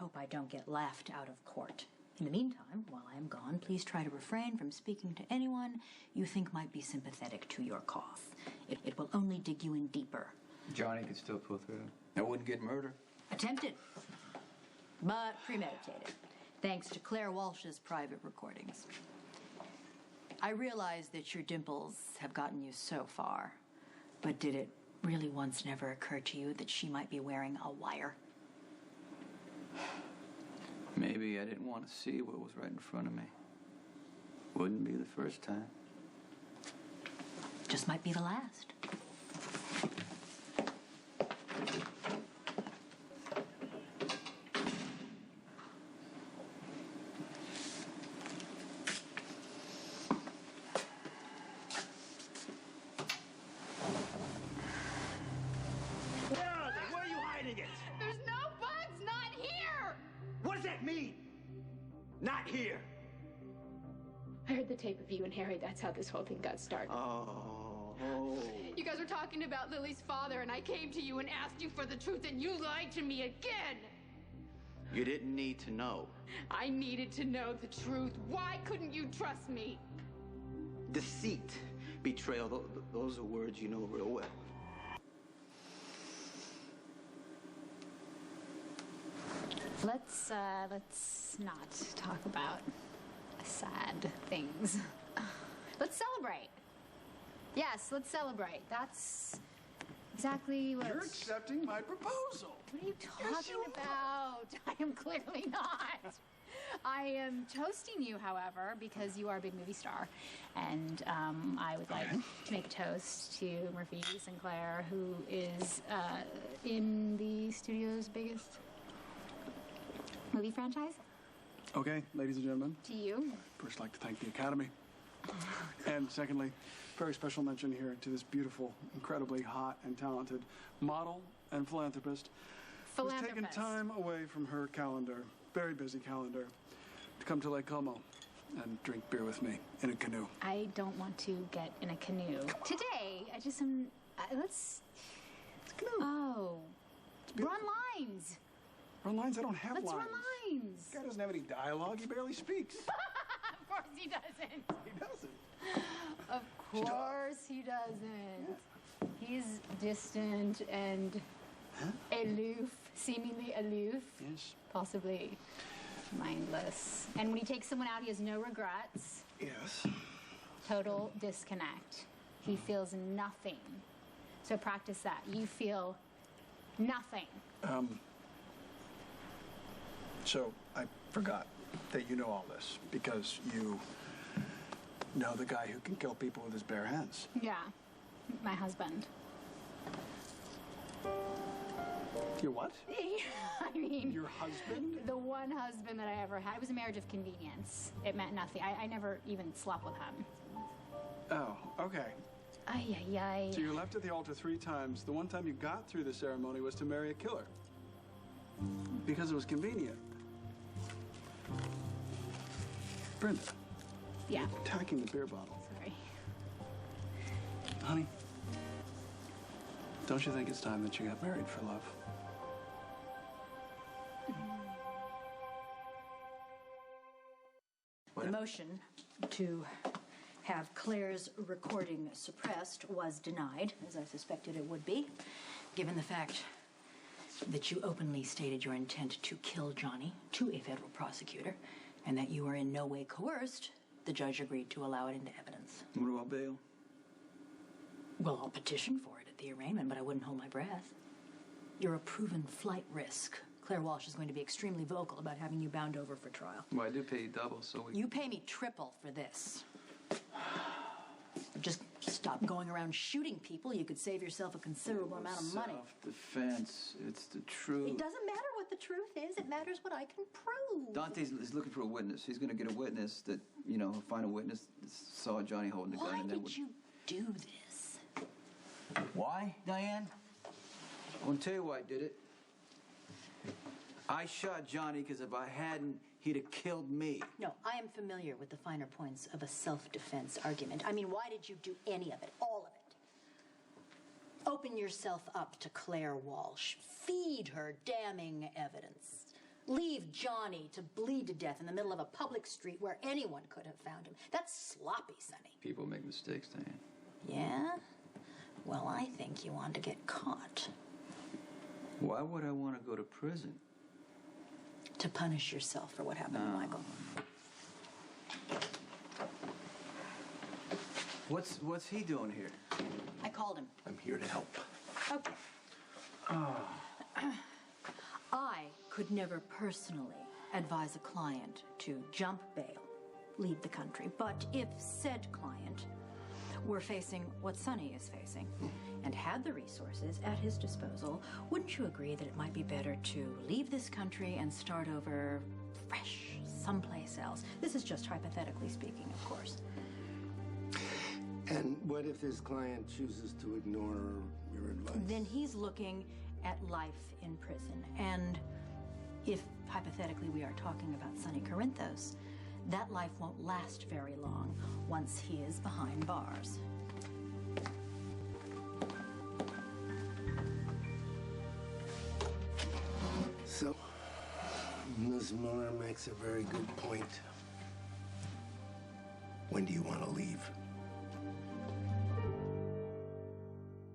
hope I don't get laughed out of court. In the meantime, while I am gone, please try to refrain from speaking to anyone you think might be sympathetic to your cause. It will only dig you in deeper. Johnny could still pull through. I wouldn't get murder. Attempted, but premeditated, thanks to Claire Walsh's private recordings. I realize that your dimples have gotten you so far, but did it really once never occur to you that she might be wearing a wire? Maybe I didn't want to see what was right in front of me. Wouldn't be the first time. Just might be the last. Where are you hiding it? There's no bugs, not here! What does that mean? Not here. I heard the tape of you and Harry. That's how this whole thing got started. Oh. You guys were talking about Lily's father, and I came to you and asked you for the truth, and you lied to me again. You didn't need to know. I needed to know the truth. Why couldn't you trust me? Deceit, betrayal, those are words you know real well. Let's not talk about sad things. Let's celebrate. Yes, let's celebrate. That's exactly what... You're accepting my proposal. What are you talking about? I am clearly not. I am toasting you, however, because you are a big movie star. And I would like to make a toast to Murphy Sinclair, who is in the studio's biggest movie franchise. Okay, ladies and gentlemen. To you. First, I'd like to thank the Academy. And secondly, very special mention here to this beautiful, incredibly hot and talented model and philanthropist who's taken time away from her calendar, very busy calendar, to come to Lake Como and drink beer with me in a canoe. I don't want to get in a canoe. Today, I just am... Let's... It's a canoe. Oh. Run lines. Run lines? I don't have Let's lines. run lines. This guy doesn't have any dialogue. He barely speaks. Of course he doesn't. He doesn't. Of course he doesn't. Yeah. He's distant and aloof, seemingly aloof. Yes. Possibly mindless. And when he takes someone out, he has no regrets. Yes. Total disconnect. He feels nothing. So practice that. You feel nothing. So I forgot that you know all this because you know the guy who can kill people with his bare hands. Yeah, my husband. Your what? I mean... Your husband? The one husband that I ever had. It was a marriage of convenience. It meant nothing. I never even slept with him. Oh, okay. Ay, ay, ay. So you left at the altar 3 times. The one time you got through the ceremony was to marry a killer. Because it was convenient. Brenda. Yeah. You're attacking the beer bottle. Sorry. Honey, don't you think it's time that you got married for love? The motion to have Claire's recording suppressed was denied, as I suspected it would be, given the fact that you openly stated your intent to kill Johnny to a federal prosecutor, and that you were in no way coerced. The judge agreed to allow it into evidence. What about bail? Well, I'll petition for it at the arraignment, but I wouldn't hold my breath. You're a proven flight risk. Claire Walsh is going to be extremely vocal about having you bound over for trial. Well, I do pay you double, so we... You pay me triple for this. Just stop going around shooting people. You could save yourself a considerable amount of money. Self-defense. It's the truth. It doesn't matter what the truth is. It matters what I can prove. Dante's is looking for a witness. He's going to get a witness that, you know, find a witness that saw Johnny holding the gun. Why and then did you do this? Why, Diane? I want to tell you why I did it. I shot Johnny because if I hadn't, he'd have killed me. No, I am familiar with the finer points of a self-defense argument. I mean, why did you do any of it? All of it. Open yourself up to Claire Walsh. Feed her damning evidence. Leave Johnny to bleed to death in the middle of a public street where anyone could have found him. That's sloppy, Sonny. People make mistakes, Diane. Yeah? Well, I think you want to get caught. Why would I want to go to prison? To punish yourself for what happened to Michael. What's he doing here? I called him. I'm here to help. Okay. I could never personally advise a client to jump bail, leave the country. But if said client were facing what Sonny is facing and had the resources at his disposal, wouldn't you agree that it might be better to leave this country and start over fresh someplace else? This is just hypothetically speaking, of course. And what if this client chooses to ignore your advice? Then he's looking at life in prison. And if, hypothetically, we are talking about Sonny Corinthos, that life won't last very long once he is behind bars. So, Ms. Miller makes a very good point. When do you want to leave?